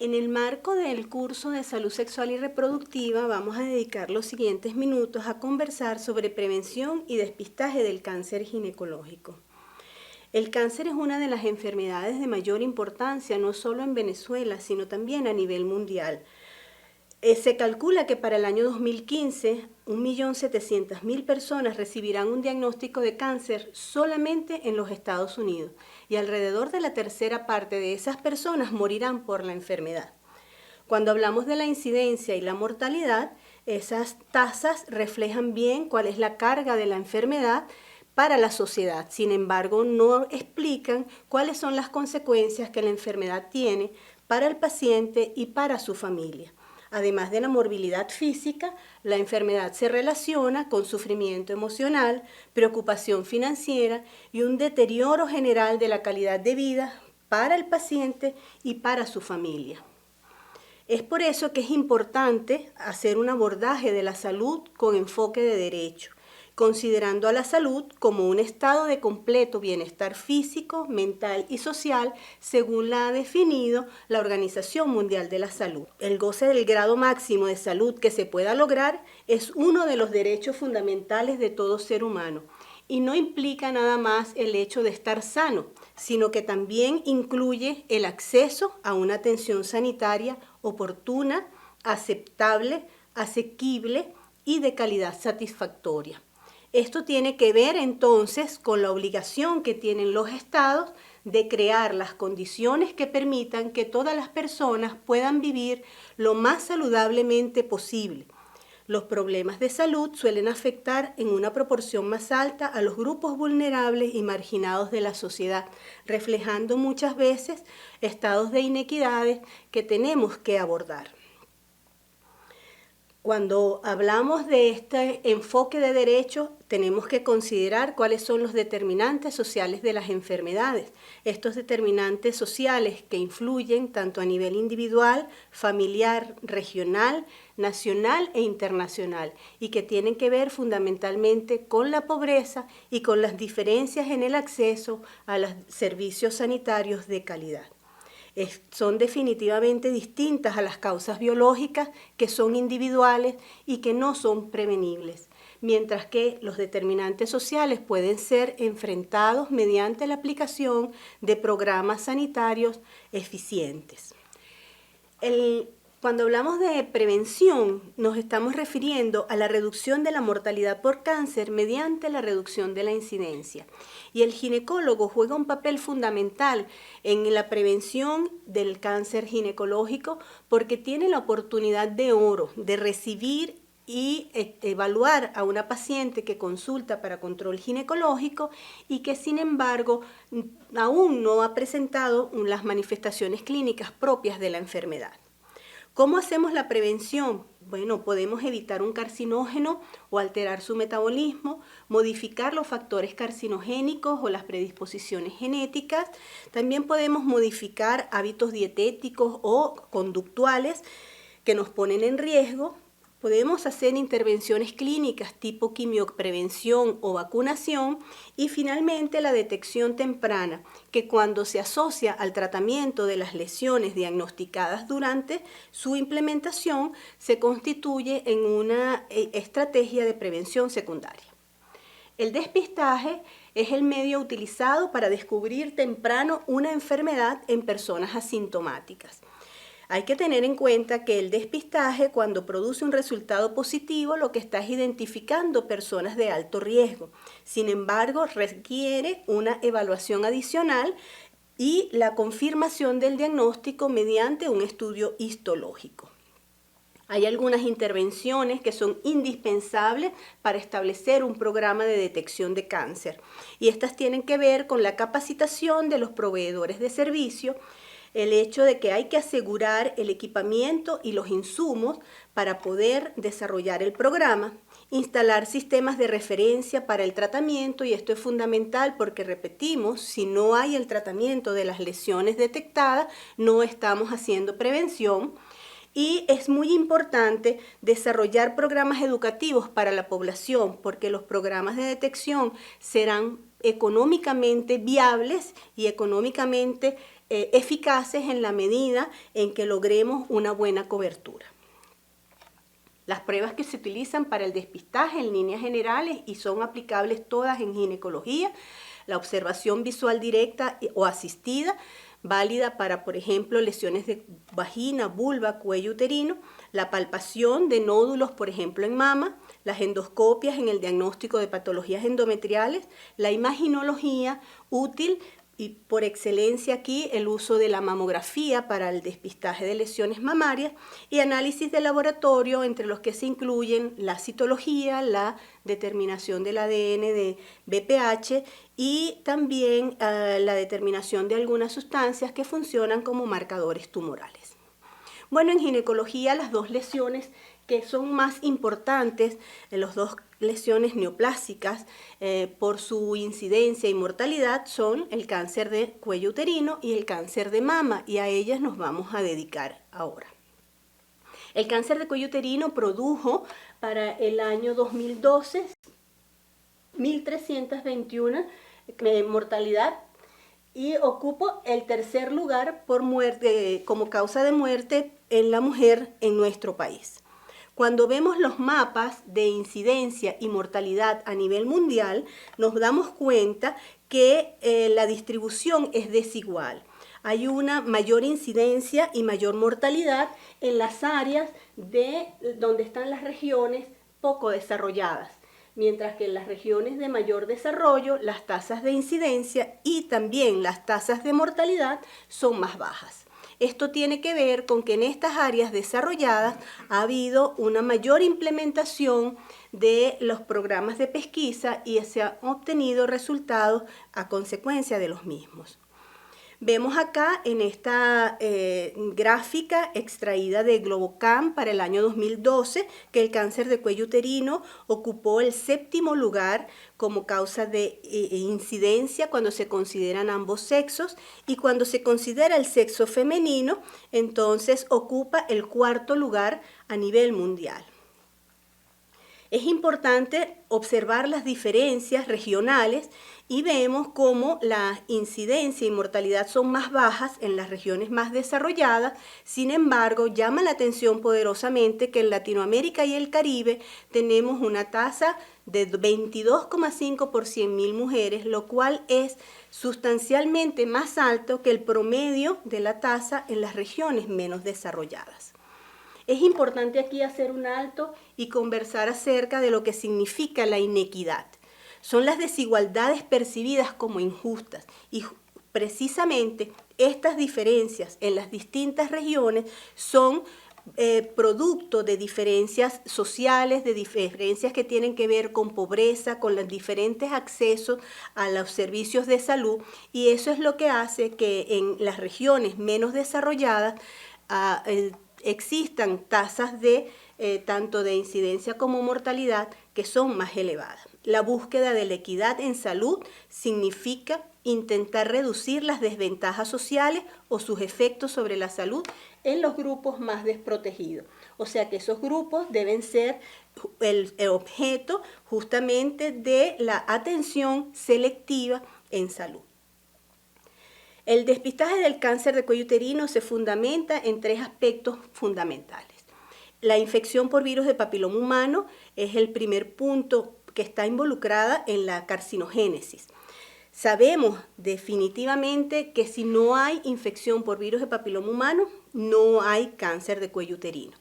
En el marco del curso de salud sexual y reproductiva vamos a dedicar los siguientes minutos a conversar sobre prevención y despistaje del cáncer ginecológico. El cáncer es una de las enfermedades de mayor importancia no solo en Venezuela, sino también a nivel mundial. Se calcula que para el año 2015, 1.700.000 personas recibirán un diagnóstico de cáncer solamente en los Estados Unidos y alrededor de la tercera parte de esas personas morirán por la enfermedad. Cuando hablamos de la incidencia y la mortalidad, esas tasas reflejan bien cuál es la carga de la enfermedad para la sociedad. Sin embargo, no explican cuáles son las consecuencias que la enfermedad tiene para el paciente y para su familia. Además de la morbilidad física, la enfermedad se relaciona con sufrimiento emocional, preocupación financiera y un deterioro general de la calidad de vida para el paciente y para su familia. Es por eso que es importante hacer un abordaje de la salud con enfoque de derecho, considerando a la salud como un estado de completo bienestar físico, mental y social, según la ha definido la Organización Mundial de la Salud. El goce del grado máximo de salud que se pueda lograr es uno de los derechos fundamentales de todo ser humano y no implica nada más el hecho de estar sano, sino que también incluye el acceso a una atención sanitaria oportuna, aceptable, asequible y de calidad satisfactoria. Esto tiene que ver entonces con la obligación que tienen los estados de crear las condiciones que permitan que todas las personas puedan vivir lo más saludablemente posible. Los problemas de salud suelen afectar en una proporción más alta a los grupos vulnerables y marginados de la sociedad, reflejando muchas veces estados de inequidades que tenemos que abordar. Cuando hablamos de este enfoque de derechos, tenemos que considerar cuáles son los determinantes sociales de las enfermedades. Estos determinantes sociales que influyen tanto a nivel individual, familiar, regional, nacional e internacional y que tienen que ver fundamentalmente con la pobreza y con las diferencias en el acceso a los servicios sanitarios de calidad. Son definitivamente distintas a las causas biológicas que son individuales y que no son prevenibles, mientras que los determinantes sociales pueden ser enfrentados mediante la aplicación de programas sanitarios eficientes. Cuando hablamos de prevención, nos estamos refiriendo a la reducción de la mortalidad por cáncer mediante la reducción de la incidencia. Y el ginecólogo juega un papel fundamental en la prevención del cáncer ginecológico porque tiene la oportunidad de oro de recibir y evaluar a una paciente que consulta para control ginecológico y que sin embargo aún no ha presentado las manifestaciones clínicas propias de la enfermedad. ¿Cómo hacemos la prevención? Bueno, podemos evitar un carcinógeno o alterar su metabolismo, modificar los factores carcinogénicos o las predisposiciones genéticas. También podemos modificar hábitos dietéticos o conductuales que nos ponen en riesgo. Podemos hacer intervenciones clínicas tipo quimioprevención o vacunación y finalmente la detección temprana, que cuando se asocia al tratamiento de las lesiones diagnosticadas durante su implementación, se constituye en una estrategia de prevención secundaria. El despistaje es el medio utilizado para descubrir temprano una enfermedad en personas asintomáticas. Hay que tener en cuenta que el despistaje, cuando produce un resultado positivo, lo que está es identificando personas de alto riesgo. Sin embargo, requiere una evaluación adicional y la confirmación del diagnóstico mediante un estudio histológico. Hay algunas intervenciones que son indispensables para establecer un programa de detección de cáncer y estas tienen que ver con la capacitación de los proveedores de servicio, el hecho de que hay que asegurar el equipamiento y los insumos para poder desarrollar el programa, instalar sistemas de referencia para el tratamiento, y esto es fundamental porque, repetimos, si no hay el tratamiento de las lesiones detectadas, no estamos haciendo prevención. Y es muy importante desarrollar programas educativos para la población porque los programas de detección serán económicamente viables y económicamente eficaces en la medida en que logremos una buena cobertura. Las pruebas que se utilizan para el despistaje en líneas generales y son aplicables todas en ginecología: la observación visual directa o asistida, válida para, por ejemplo, lesiones de vagina, vulva, cuello uterino; la palpación de nódulos, por ejemplo, en mama; las endoscopias en el diagnóstico de patologías endometriales; la imaginología, útil y por excelencia aquí el uso de la mamografía para el despistaje de lesiones mamarias; y análisis de laboratorio, entre los que se incluyen la citología, la determinación del ADN de BPH y también la determinación de algunas sustancias que funcionan como marcadores tumorales. Bueno, en ginecología las dos lesiones que son más importantes, las dos lesiones neoplásicas por su incidencia y mortalidad, son el cáncer de cuello uterino y el cáncer de mama, y a ellas nos vamos a dedicar ahora. El cáncer de cuello uterino produjo para el año 2012 1.321 mortalidad y ocupa el tercer lugar por muerte, como causa de muerte en la mujer en nuestro país. Cuando vemos los mapas de incidencia y mortalidad a nivel mundial, nos damos cuenta que la distribución es desigual. Hay una mayor incidencia y mayor mortalidad en las áreas donde están las regiones poco desarrolladas, mientras que en las regiones de mayor desarrollo las tasas de incidencia y también las tasas de mortalidad son más bajas. Esto tiene que ver con que en estas áreas desarrolladas ha habido una mayor implementación de los programas de pesquisa y se han obtenido resultados a consecuencia de los mismos. Vemos acá en esta gráfica extraída de Globocam para el año 2012 que el cáncer de cuello uterino ocupó el 7º lugar como causa de incidencia cuando se consideran ambos sexos, y cuando se considera el sexo femenino, entonces ocupa el 4º lugar a nivel mundial. Es importante observar las diferencias regionales y vemos cómo la incidencia y mortalidad son más bajas en las regiones más desarrolladas. Sin embargo, llama la atención poderosamente que en Latinoamérica y el Caribe tenemos una tasa de 22,5 por 100.000 mujeres, lo cual es sustancialmente más alto que el promedio de la tasa en las regiones menos desarrolladas. Es importante aquí hacer un alto y conversar acerca de lo que significa la inequidad. Son las desigualdades percibidas como injustas, y precisamente estas diferencias en las distintas regiones son producto de diferencias sociales, de diferencias que tienen que ver con pobreza, con los diferentes accesos a los servicios de salud, y eso es lo que hace que en las regiones menos desarrolladas existan tasas de tanto de incidencia como mortalidad que son más elevadas. La búsqueda de la equidad en salud significa intentar reducir las desventajas sociales o sus efectos sobre la salud en los grupos más desprotegidos. O sea que esos grupos deben ser el objeto justamente de la atención selectiva en salud. El despistaje del cáncer de cuello uterino se fundamenta en 3 aspectos fundamentales. La infección por virus de papiloma humano es el primer punto que está involucrada en la carcinogénesis. Sabemos definitivamente que si no hay infección por virus de papiloma humano, no hay cáncer de cuello uterino.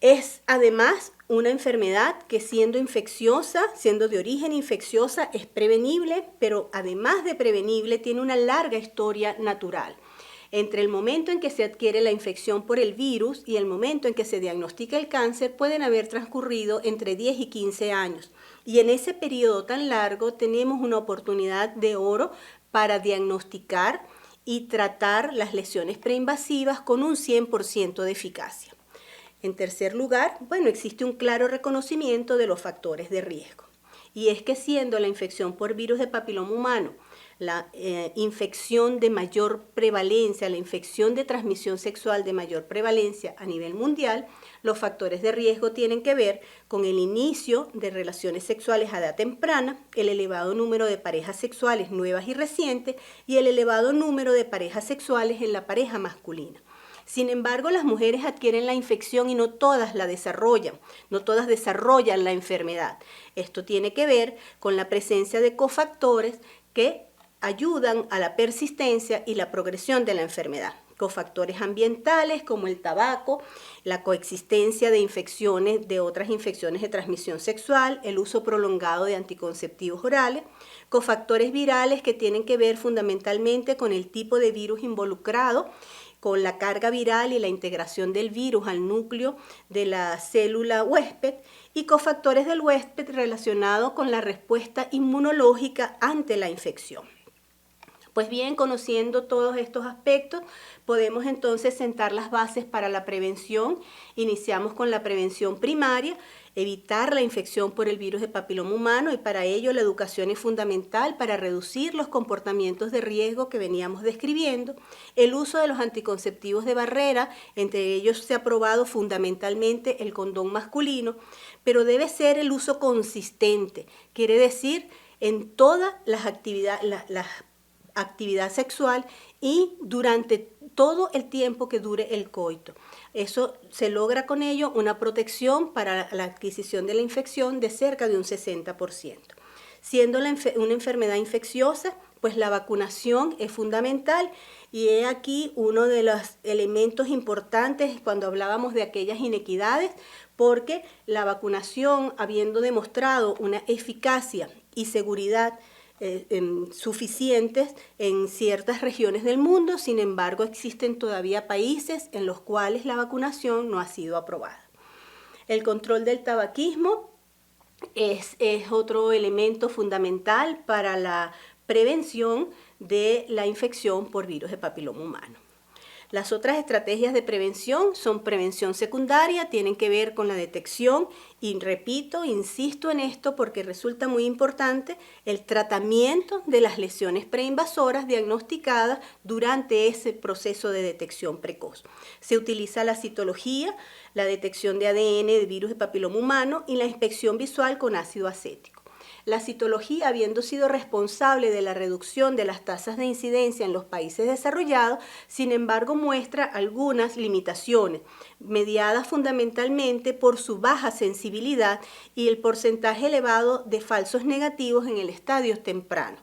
Es además una enfermedad que siendo infecciosa, siendo de origen infecciosa, es prevenible, pero además de prevenible tiene una larga historia natural. Entre el momento en que se adquiere la infección por el virus y el momento en que se diagnostica el cáncer pueden haber transcurrido entre 10 y 15 años. Y en ese periodo tan largo tenemos una oportunidad de oro para diagnosticar y tratar las lesiones preinvasivas con un 100% de eficacia. En tercer lugar, existe un claro reconocimiento de los factores de riesgo. Y es que siendo la infección por virus de papiloma humano la infección de mayor prevalencia, la infección de transmisión sexual de mayor prevalencia a nivel mundial, los factores de riesgo tienen que ver con el inicio de relaciones sexuales a edad temprana, el elevado número de parejas sexuales nuevas y recientes y el elevado número de parejas sexuales en la pareja masculina. Sin embargo, las mujeres adquieren la infección y no todas la desarrollan, no todas desarrollan la enfermedad. Esto tiene que ver con la presencia de cofactores que ayudan a la persistencia y la progresión de la enfermedad. Cofactores ambientales como el tabaco, la coexistencia de infecciones, de otras infecciones de transmisión sexual, el uso prolongado de anticonceptivos orales, cofactores virales que tienen que ver fundamentalmente con el tipo de virus involucrado, con la carga viral y la integración del virus al núcleo de la célula huésped, y cofactores del huésped relacionados con la respuesta inmunológica ante la infección. Pues bien, conociendo todos estos aspectos, podemos entonces sentar las bases para la prevención. Iniciamos con la prevención primaria, evitar la infección por el virus de papiloma humano, y para ello la educación es fundamental para reducir los comportamientos de riesgo que veníamos describiendo. El uso de los anticonceptivos de barrera, entre ellos se ha aprobado fundamentalmente el condón masculino, pero debe ser el uso consistente, quiere decir en todas las actividad sexual y durante todo el tiempo que dure el coito. Eso se logra con ello una protección para la adquisición de la infección de cerca de un 60%. Siendo una enfermedad infecciosa, pues la vacunación es fundamental, y he aquí uno de los elementos importantes cuando hablábamos de aquellas inequidades, porque la vacunación, habiendo demostrado una eficacia y seguridad suficientes en ciertas regiones del mundo, sin embargo existen todavía países en los cuales la vacunación no ha sido aprobada. El control del tabaquismo es otro elemento fundamental para la prevención de la infección por virus de papiloma humano. Las otras estrategias de prevención son prevención secundaria, tienen que ver con la detección, y repito, insisto en esto porque resulta muy importante el tratamiento de las lesiones preinvasoras diagnosticadas durante ese proceso de detección precoz. Se utiliza la citología, la detección de ADN de virus de papiloma humano y la inspección visual con ácido acético. La citología, habiendo sido responsable de la reducción de las tasas de incidencia en los países desarrollados, sin embargo muestra algunas limitaciones, mediadas fundamentalmente por su baja sensibilidad y el porcentaje elevado de falsos negativos en el estadio temprano.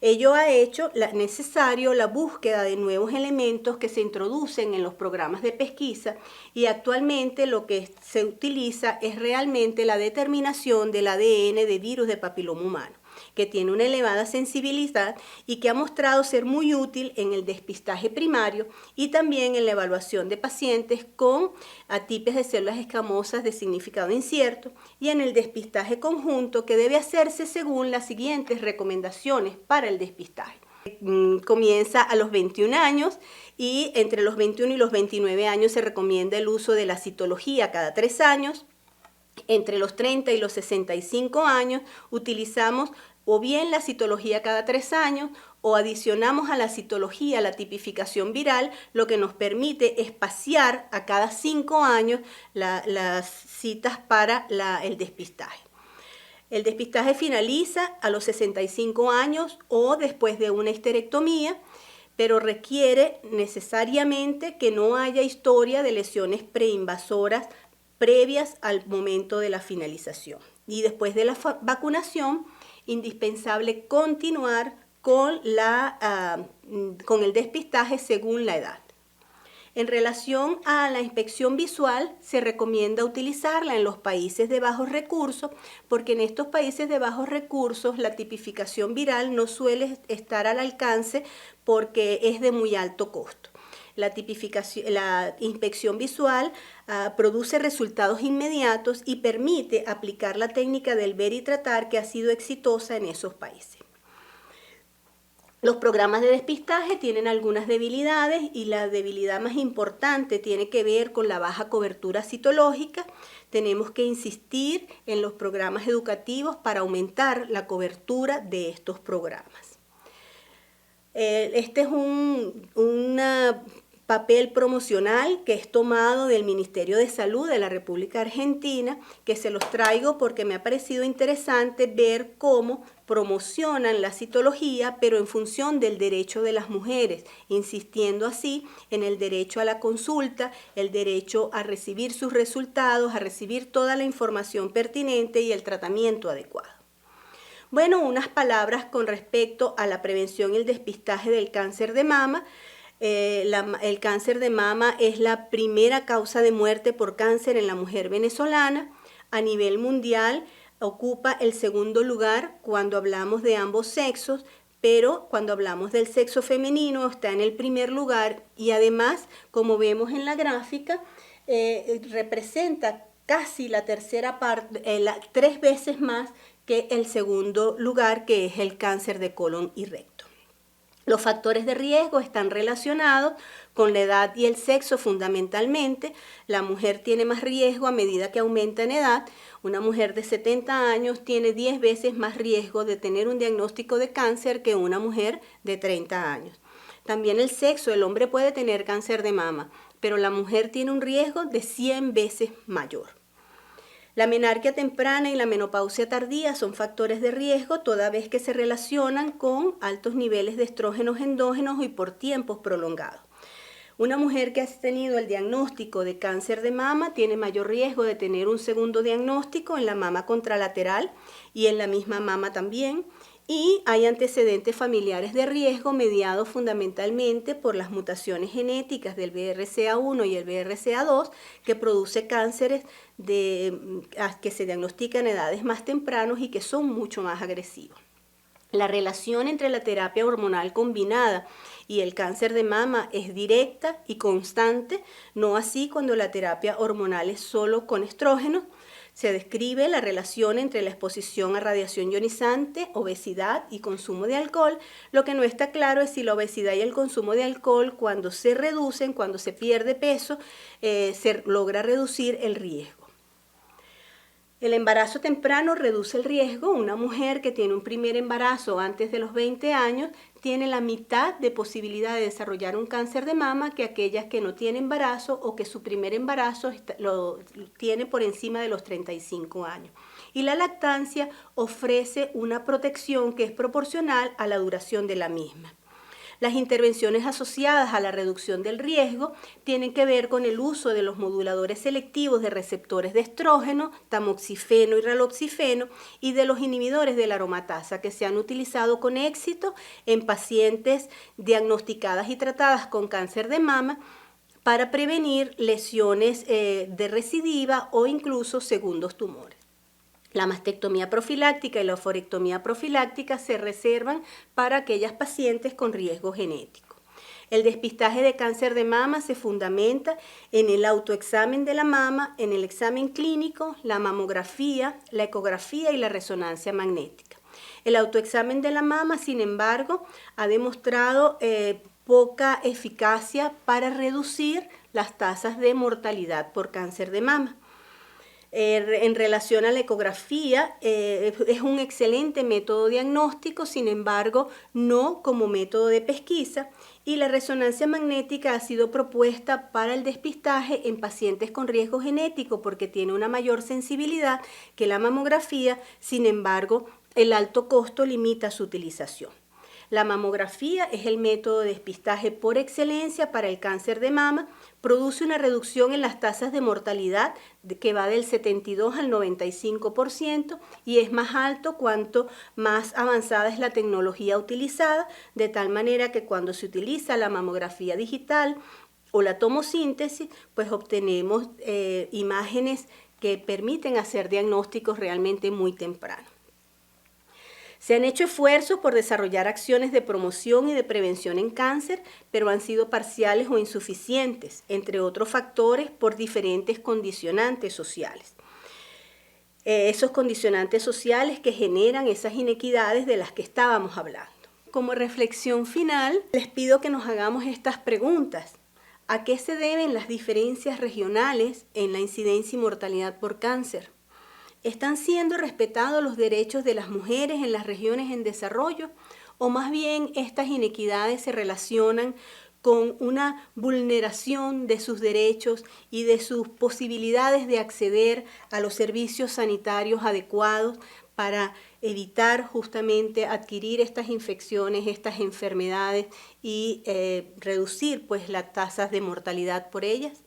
Ello ha hecho necesario la búsqueda de nuevos elementos que se introducen en los programas de pesquisa, y actualmente lo que se utiliza es realmente la determinación del ADN de virus de papiloma humano, que tiene una elevada sensibilidad y que ha mostrado ser muy útil en el despistaje primario y también en la evaluación de pacientes con atipias de células escamosas de significado incierto, y en el despistaje conjunto, que debe hacerse según las siguientes recomendaciones para el despistaje. Comienza a los 21 años y entre los 21 y los 29 años se recomienda el uso de la citología cada 3 años. Entre los 30 y los 65 años utilizamos o bien la citología cada 3 años o adicionamos a la citología la tipificación viral, lo que nos permite espaciar a cada 5 años las citas para el despistaje. El despistaje finaliza a los 65 años o después de una histerectomía, pero requiere necesariamente que no haya historia de lesiones preinvasoras previas al momento de la finalización. Y después de la vacunación, indispensable continuar con el despistaje según la edad. En relación a la inspección visual, se recomienda utilizarla en los países de bajos recursos, porque en estos países de bajos recursos la tipificación viral no suele estar al alcance porque es de muy alto costo. La inspección visual produce resultados inmediatos y permite aplicar la técnica del ver y tratar, que ha sido exitosa en esos países. Los programas de despistaje tienen algunas debilidades, y la debilidad más importante tiene que ver con la baja cobertura citológica. Tenemos que insistir en los programas educativos para aumentar la cobertura de estos programas. Este es un papel promocional que es tomado del Ministerio de Salud de la República Argentina, que se los traigo porque me ha parecido interesante ver cómo promocionan la citología, pero en función del derecho de las mujeres, insistiendo así en el derecho a la consulta, el derecho a recibir sus resultados, a recibir toda la información pertinente y el tratamiento adecuado. Bueno, unas palabras con respecto a la prevención y el despistaje del cáncer de mama. El cáncer de mama es la primera causa de muerte por cáncer en la mujer venezolana. A nivel mundial ocupa el segundo lugar cuando hablamos de ambos sexos, pero cuando hablamos del sexo femenino está en el primer lugar y además, como vemos en la gráfica, representa casi la tercera parte, 3 veces más que el segundo lugar, que es el cáncer de colon y recto. Los factores de riesgo están relacionados con la edad y el sexo fundamentalmente. La mujer tiene más riesgo a medida que aumenta en edad. Una mujer de 70 años tiene 10 veces más riesgo de tener un diagnóstico de cáncer que una mujer de 30 años. También el sexo, el hombre puede tener cáncer de mama, pero la mujer tiene un riesgo de 100 veces mayor. La menarquia temprana y la menopausia tardía son factores de riesgo toda vez que se relacionan con altos niveles de estrógenos endógenos y por tiempos prolongados. Una mujer que ha tenido el diagnóstico de cáncer de mama tiene mayor riesgo de tener un segundo diagnóstico en la mama contralateral y en la misma mama también. Y hay antecedentes familiares de riesgo mediados fundamentalmente por las mutaciones genéticas del BRCA1 y el BRCA2 que produce cánceres que se diagnostican en edades más tempranas y que son mucho más agresivos. La relación entre la terapia hormonal combinada y el cáncer de mama es directa y constante, no así cuando la terapia hormonal es solo con estrógenos. Se describe la relación entre la exposición a radiación ionizante, obesidad y consumo de alcohol. Lo que no está claro es si la obesidad y el consumo de alcohol, cuando se reducen, cuando se pierde peso, se logra reducir el riesgo. El embarazo temprano reduce el riesgo. Una mujer que tiene un primer embarazo antes de los 20 años tiene la mitad de posibilidad de desarrollar un cáncer de mama que aquellas que no tienen embarazo o que su primer embarazo lo tiene por encima de los 35 años. Y la lactancia ofrece una protección que es proporcional a la duración de la misma. Las intervenciones asociadas a la reducción del riesgo tienen que ver con el uso de los moduladores selectivos de receptores de estrógeno, tamoxifeno y raloxifeno y de los inhibidores de la aromatasa que se han utilizado con éxito en pacientes diagnosticadas y tratadas con cáncer de mama para prevenir lesiones de recidiva o incluso segundos tumores. La mastectomía profiláctica y la oforectomía profiláctica se reservan para aquellas pacientes con riesgo genético. El despistaje de cáncer de mama se fundamenta en el autoexamen de la mama, en el examen clínico, la mamografía, la ecografía y la resonancia magnética. El autoexamen de la mama, sin embargo, ha demostrado poca eficacia para reducir las tasas de mortalidad por cáncer de mama. En relación a la ecografía, es un excelente método diagnóstico, sin embargo, no como método de pesquisa, y la resonancia magnética ha sido propuesta para el despistaje en pacientes con riesgo genético porque tiene una mayor sensibilidad que la mamografía, sin embargo, el alto costo limita su utilización. La mamografía es el método de despistaje por excelencia para el cáncer de mama, produce una reducción en las tasas de mortalidad que va del 72 al 95% y es más alto cuanto más avanzada es la tecnología utilizada, de tal manera que cuando se utiliza la mamografía digital o la tomosíntesis, pues obtenemos imágenes que permiten hacer diagnósticos realmente muy tempranos. Se han hecho esfuerzos por desarrollar acciones de promoción y de prevención en cáncer, pero han sido parciales o insuficientes, entre otros factores por diferentes condicionantes sociales. Esos condicionantes sociales que generan esas inequidades de las que estábamos hablando. Como reflexión final, les pido que nos hagamos estas preguntas. ¿A qué se deben las diferencias regionales en la incidencia y mortalidad por cáncer? ¿Están siendo respetados los derechos de las mujeres en las regiones en desarrollo o más bien estas inequidades se relacionan con una vulneración de sus derechos y de sus posibilidades de acceder a los servicios sanitarios adecuados para evitar justamente adquirir estas infecciones, estas enfermedades y reducir pues las tasas de mortalidad por ellas.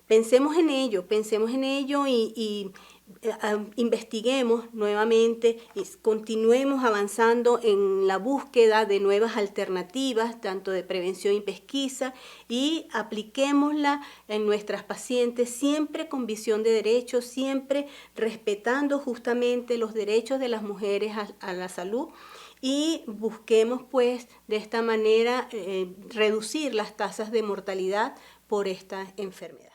Pensemos en ello y investiguemos nuevamente y continuemos avanzando en la búsqueda de nuevas alternativas, tanto de prevención y pesquisa, y apliquémosla en nuestras pacientes siempre con visión de derechos, siempre respetando justamente los derechos de las mujeres a la salud, y busquemos pues de esta manera reducir las tasas de mortalidad por esta enfermedad.